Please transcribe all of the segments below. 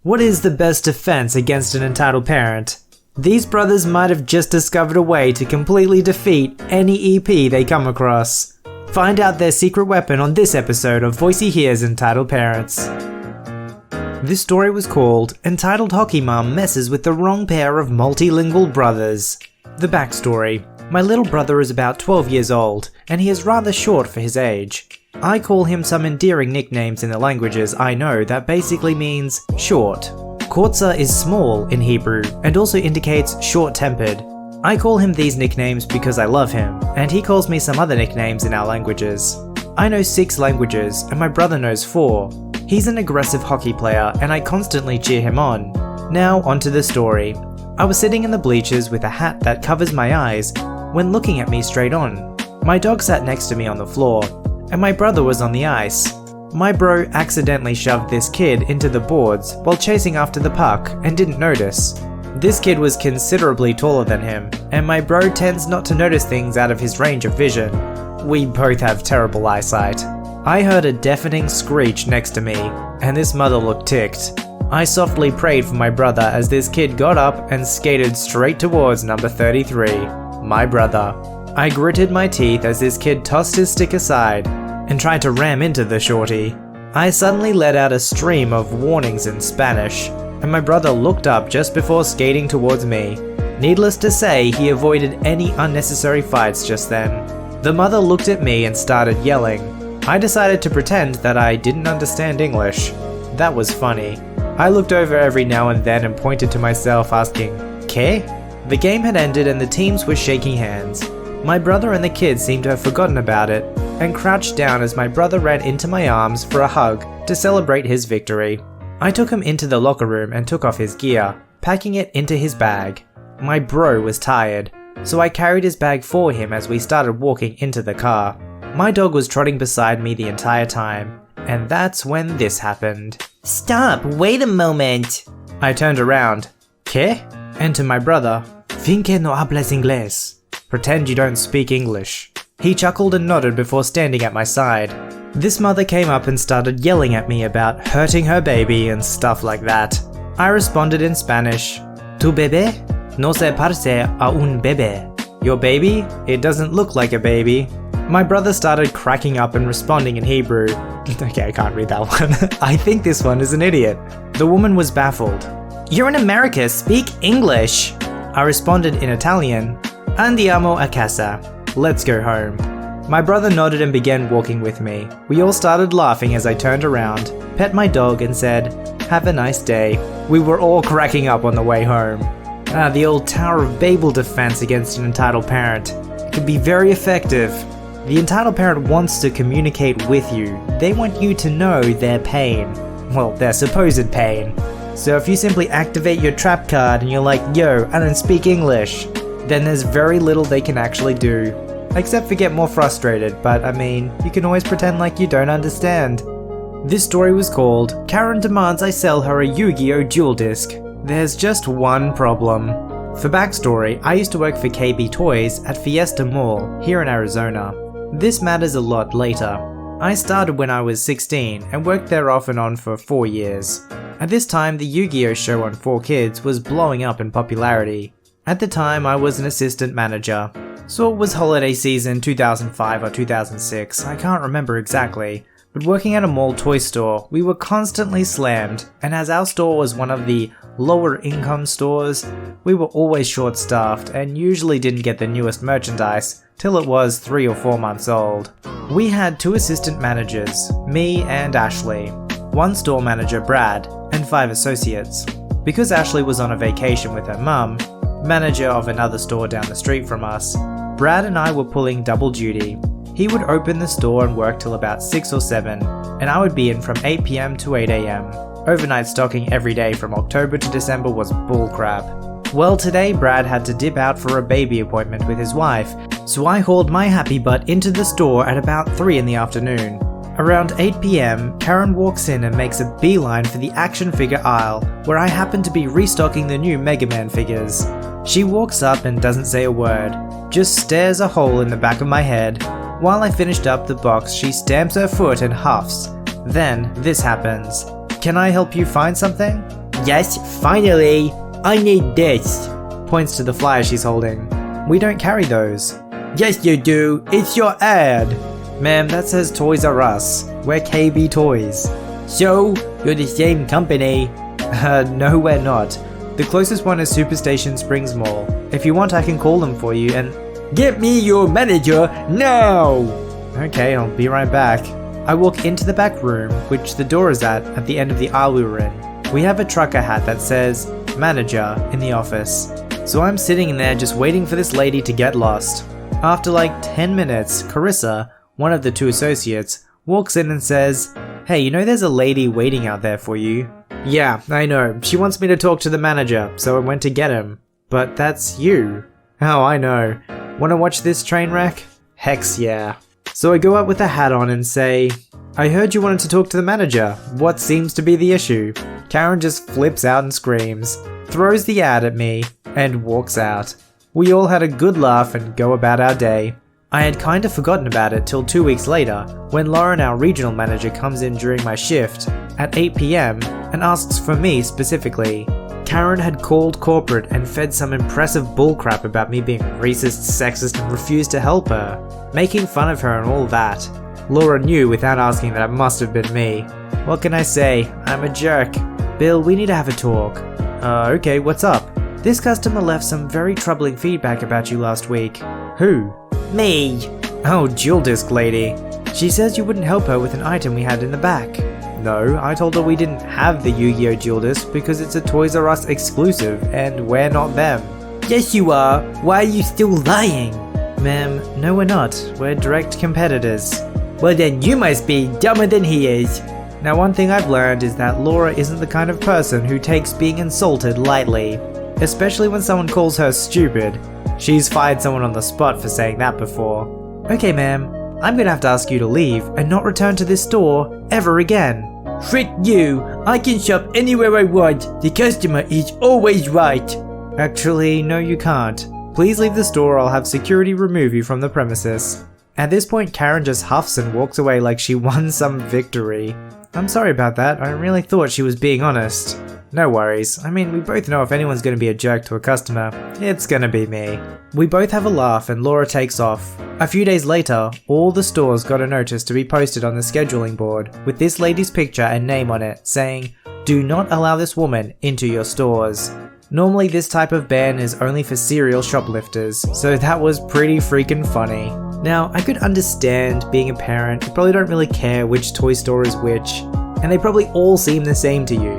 What is the best defense against an entitled parent? These brothers might have just discovered a way to completely defeat any EP they come across. Find out their secret weapon on this episode of VoiceyHere's Entitled Parents. This story was called Entitled Hockey Mom Messes with the Wrong Pair of Multilingual Brothers. The backstory. My little brother is about 12 years old, and he is rather short for his age. I call him some endearing nicknames in the languages I know that basically means short. Kortza is small in Hebrew, and also indicates short-tempered. I call him these nicknames because I love him, and he calls me some other nicknames in our languages. I know 6 languages, and my brother knows 4. He's an aggressive hockey player, and I constantly cheer him on. Now onto the story. I was sitting in the bleachers with a hat that covers my eyes when looking at me straight on. My dog sat next to me on the floor, and my brother was on the ice. My bro accidentally shoved this kid into the boards while chasing after the puck and didn't notice. This kid was considerably taller than him, and my bro tends not to notice things out of his range of vision. We both have terrible eyesight. I heard a deafening screech next to me, and this mother looked ticked. I softly prayed for my brother as this kid got up and skated straight towards number 33, my brother. I gritted my teeth as this kid tossed his stick aside and tried to ram into the shorty. I suddenly let out a stream of warnings in Spanish, and my brother looked up just before skating towards me. Needless to say, he avoided any unnecessary fights just then. The mother looked at me and started yelling. I decided to pretend that I didn't understand English. That was funny. I looked over every now and then and pointed to myself asking, "¿Qué?" The game had ended and the teams were shaking hands. My brother and the kid seemed to have forgotten about it, and crouched down as my brother ran into my arms for a hug to celebrate his victory. I took him into the locker room and took off his gear, packing it into his bag. My bro was tired, so I carried his bag for him as we started walking into the car. My dog was trotting beside me the entire time, and that's when this happened. "Stop, wait a moment." I turned around. "¿Qué?" And to my brother, "Fin que no hablas inglés." Pretend you don't speak English. He chuckled and nodded before standing at my side. This mother came up and started yelling at me about hurting her baby and stuff like that. I responded in Spanish, "Tu bebé no se parece a un bebé." Your baby? It doesn't look like a baby. My brother started cracking up and responding in Hebrew. Okay, I can't read that one. I think this one is an idiot. The woman was baffled. "You're in America, speak English." I responded in Italian, "Andiamo a casa." Let's go home. My brother nodded and began walking with me. We all started laughing as I turned around, pet my dog and said, "Have a nice day." We were all cracking up on the way home. The old Tower of Babel defense against an entitled parent. It can be very effective. The entitled parent wants to communicate with you. They want you to know their pain. Well, their supposed pain. So if you simply activate your trap card and you're like, "Yo, I don't speak English," then there's very little they can actually do. Except for get more frustrated, but I mean, you can always pretend like you don't understand. This story was called Karen Demands I Sell Her a Yu-Gi-Oh! Duel Disc. There's just one problem. For backstory, I used to work for KB Toys at Fiesta Mall here in Arizona. This matters a lot later. I started when I was 16 and worked there off and on for 4 years. At this time, the Yu-Gi-Oh! Show on 4Kids was blowing up in popularity. At the time, I was an assistant manager. So it was holiday season 2005 or 2006, I can't remember exactly. But working at a mall toy store, we were constantly slammed, and as our store was one of the lower income stores, we were always short-staffed and usually didn't get the newest merchandise till it was 3 or 4 months old. We had 2 assistant managers, me and Ashley, 1 store manager, Brad, and 5 associates. Because Ashley was on a vacation with her mum, manager of another store down the street from us, Brad and I were pulling double duty. He would open the store and work till about 6 or 7, and I would be in from 8 PM to 8 AM. Overnight stocking every day from October to December was bullcrap. Well, today Brad had to dip out for a baby appointment with his wife, so I hauled my happy butt into the store at about 3 in the afternoon. Around 8 PM, Karen walks in and makes a beeline for the action figure aisle, where I happen to be restocking the new Mega Man figures. She walks up and doesn't say a word, just stares a hole in the back of my head. While I finished up the box, she stamps her foot and huffs. Then, this happens. "Can I help you find something?" Yes, finally! I need this! Points to the flyer she's holding. We don't carry those. Yes you do, it's your ad! Ma'am, that says Toys R Us. We're KB Toys. So, you're the same company? No we're not. The closest one is Superstation Springs Mall. If you want I can call them for you and… Get me your manager, now! Okay, I'll be right back. I walk into the back room, which the door is at the end of the aisle we were in. We have a trucker hat that says manager in the office. So I'm sitting in there just waiting for this lady to get lost. After like 10 minutes, Carissa, one of the two associates, walks in and says, "Hey, you know there's a lady waiting out there for you?" "Yeah, I know. She wants me to talk to the manager, so I went to get him. But that's you." "Oh, I know. Wanna watch this train wreck?" "Hex yeah." So I go up with a hat on and say, "I heard you wanted to talk to the manager. What seems to be the issue?" Karen just flips out and screams, throws the ad at me, and walks out. We all had a good laugh and go about our day. I had kinda forgotten about it till 2 weeks later, when Lauren, our regional manager, comes in during my shift at 8 PM and asks for me specifically. Karen had called corporate and fed some impressive bullcrap about me being racist, sexist, and refused to help her, making fun of her and all that. Laura knew without asking that it must have been me. What can I say? I'm a jerk. "Bill, we need to have a talk." Okay, what's up?" "This customer left some very troubling feedback about you last week." "Who?" Me! "Oh, Jewel Disc lady. She says you wouldn't help her with an item we had in the back." "No, I told her we didn't have the Yu-Gi-Oh! Jewel Disc because it's a Toys R Us exclusive and we're not them." Yes you are! Why are you still lying? "Ma'am, no we're not. We're direct competitors." Well then you must be dumber than he is. Now one thing I've learned is that Laura isn't the kind of person who takes being insulted lightly, especially when someone calls her stupid. She's fired someone on the spot for saying that before. "Okay ma'am, I'm gonna have to ask you to leave and not return to this store ever again." Frick you! I can shop anywhere I want. The customer is always right. "Actually, no you can't. Please leave the store or I'll have security remove you from the premises." At this point Karen just huffs and walks away like she won some victory. "I'm sorry about that, I really thought she was being honest." "No worries, I mean we both know if anyone's gonna be a jerk to a customer, it's gonna be me." We both have a laugh and Laura takes off. A few days later, all the stores got a notice to be posted on the scheduling board with this lady's picture and name on it saying, "Do not allow this woman into your stores." Normally this type of ban is only for serial shoplifters, so that was pretty freaking funny. Now, I could understand being a parent, you probably don't really care which toy store is which, and they probably all seem the same to you.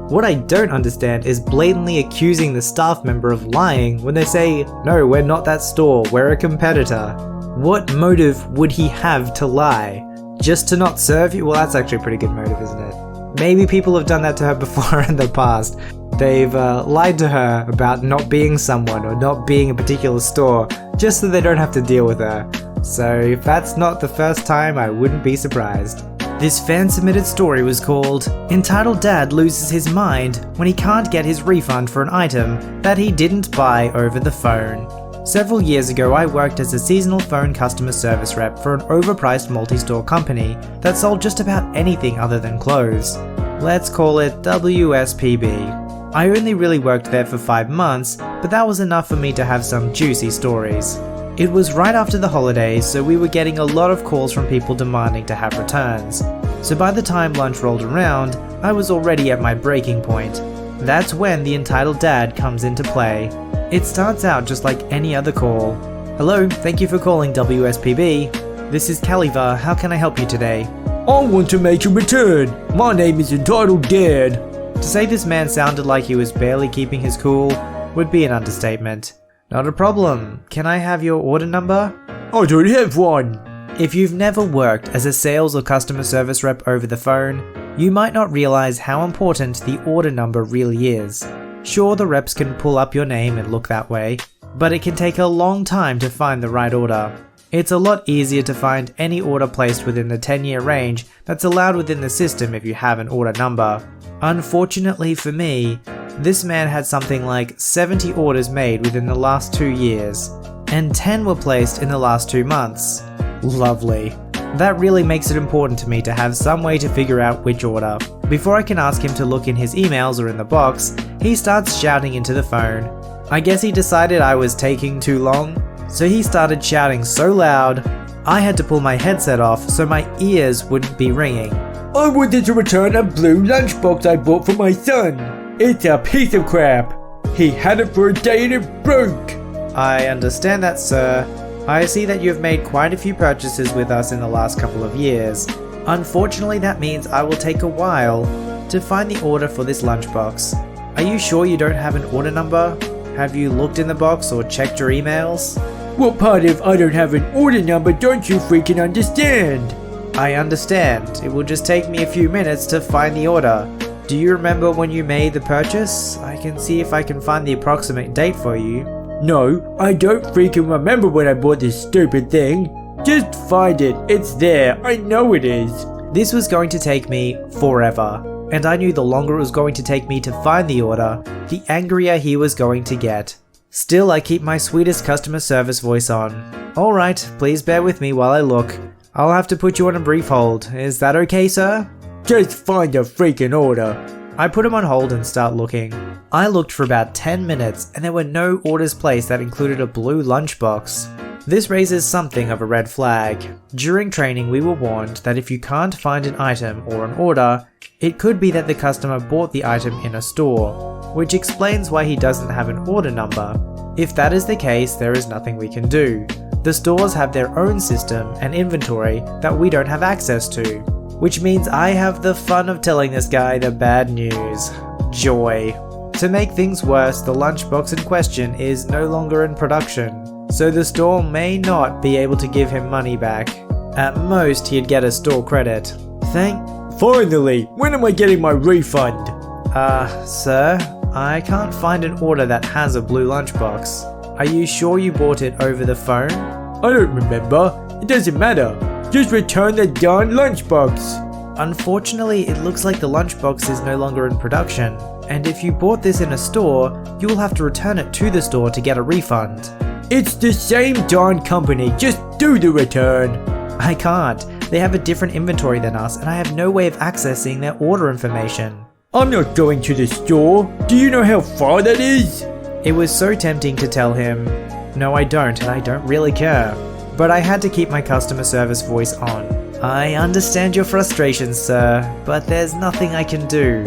What I don't understand is blatantly accusing the staff member of lying when they say, "No, we're not that store, we're a competitor." What motive would he have to lie? Just to not serve you? Well, that's actually a pretty good motive, isn't it? Maybe people have done that to her before in the past. They've lied to her about not being someone or not being a particular store, just so they don't have to deal with her. So if that's not the first time, I wouldn't be surprised. This fan-submitted story was called "Entitled Dad Loses His Mind When He Can't Get His Refund for an Item That He Didn't Buy Over the Phone." Several years ago I worked as a seasonal phone customer service rep for an overpriced multi-store company that sold just about anything other than clothes. Let's call it WSPB. I only really worked there for 5 months, but that was enough for me to have some juicy stories. It was right after the holidays, so we were getting a lot of calls from people demanding to have returns. So by the time lunch rolled around, I was already at my breaking point. That's when the entitled dad comes into play. It starts out just like any other call. "Hello, thank you for calling WSPB. This is Caliver, how can I help you today?" I want to make a return. My name is Entitled Dad. To say this man sounded like he was barely keeping his cool would be an understatement. "Not a problem. Can I have your order number?" I don't have one. If you've never worked as a sales or customer service rep over the phone, you might not realize how important the order number really is. Sure, the reps can pull up your name and look that way, but it can take a long time to find the right order. It's a lot easier to find any order placed within the 10-year range that's allowed within the system if you have an order number. Unfortunately for me, this man had something like 70 orders made within the last 2 years, and 10 were placed in the last 2 months. Lovely. That really makes it important to me to have some way to figure out which order. Before I can ask him to look in his emails or in the box, he starts shouting into the phone. I guess he decided I was taking too long, so he started shouting so loud, I had to pull my headset off so my ears wouldn't be ringing. I wanted to return a blue lunchbox I bought for my son. It's a piece of crap. He had it for a day and it broke. I understand that, sir. I see that you've made quite a few purchases with us in the last couple of years. Unfortunately, that means I will take a while to find the order for this lunchbox. Are you sure you don't have an order number? Have you looked in the box or checked your emails? What part of I don't have an order number don't you freaking understand? I understand. It will just take me a few minutes to find the order. Do you remember when you made the purchase? I can see if I can find the approximate date for you. No, I don't freaking remember when I bought this stupid thing. Just find it. It's there. I know it is. This was going to take me forever, and I knew the longer it was going to take me to find the order, the angrier he was going to get. Still, I keep my sweetest customer service voice on. Alright, please bear with me while I look. I'll have to put you on a brief hold. Is that okay, sir? Just find a freaking order. I put him on hold and start looking. I looked for about 10 minutes and there were no orders placed that included a blue lunchbox. This raises something of a red flag. During training, we were warned that if you can't find an item or an order, it could be that the customer bought the item in a store, which explains why he doesn't have an order number. If that is the case, there is nothing we can do. The stores have their own system and inventory that we don't have access to, which means I have the fun of telling this guy the bad news. Joy. To make things worse, the lunchbox in question is no longer in production, so the store may not be able to give him money back. At most, he'd get a store credit. Finally! When am I getting my refund? Sir, I can't find an order that has a blue lunchbox. Are you sure you bought it over the phone? I don't remember. It doesn't matter. Just return the darn lunchbox. Unfortunately, it looks like the lunchbox is no longer in production, and if you bought this in a store, you will have to return it to the store to get a refund. It's the same darn company, just do the return. I can't. They have a different inventory than us, and I have no way of accessing their order information. I'm not going to the store. Do you know how far that is? It was so tempting to tell him, no I don't, and I don't really care. But I had to keep my customer service voice on. I understand your frustrations, sir, but there's nothing I can do.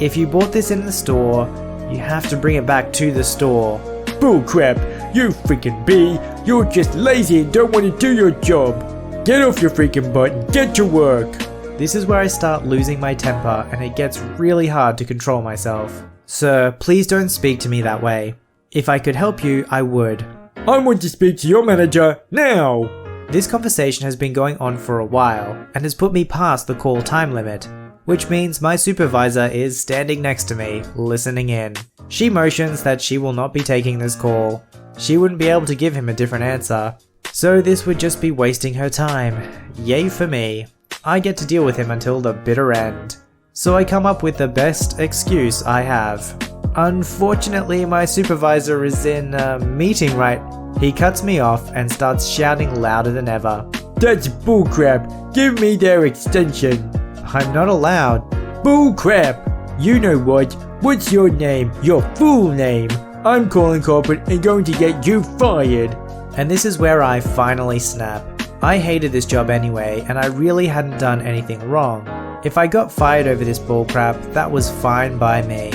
If you bought this in the store, you have to bring it back to the store. Bullcrap, you freaking bee. You're just lazy and don't want to do your job. Get off your freaking butt and get to work. This is where I start losing my temper and it gets really hard to control myself. Sir, please don't speak to me that way. If I could help you, I would. I want to speak to your manager now. This conversation has been going on for a while and has put me past the call time limit, which means my supervisor is standing next to me, listening in. She motions that she will not be taking this call. She wouldn't be able to give him a different answer, so this would just be wasting her time. Yay for me. I get to deal with him until the bitter end. So I come up with the best excuse I have. Unfortunately, my supervisor is in a meeting right. He cuts me off and starts shouting louder than ever. That's bullcrap. Give me their extension. I'm not allowed. Bullcrap. You know what? What's your name? Your full name. I'm calling corporate and going to get you fired. And this is where I finally snap. I hated this job anyway, and I really hadn't done anything wrong. If I got fired over this bullcrap, that was fine by me.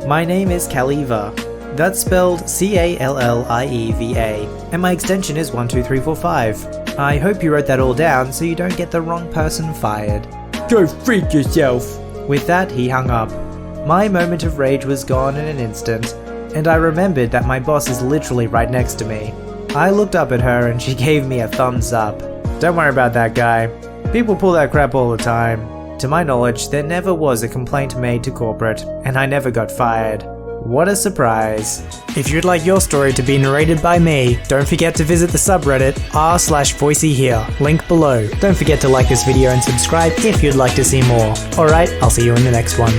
My name is Calliva. That's spelled Callieva, and my extension is 12345. I hope you wrote that all down so you don't get the wrong person fired. Go freak yourself. With that, he hung up. My moment of rage was gone in an instant, and I remembered that my boss is literally right next to me. I looked up at her and she gave me a thumbs up. Don't worry about that guy. People pull that crap all the time. To my knowledge, there never was a complaint made to corporate, and I never got fired. What a surprise. If you'd like your story to be narrated by me, don't forget to visit the subreddit r/VoiceyHere, link below. Don't forget to like this video and subscribe if you'd like to see more. Alright, I'll see you in the next one.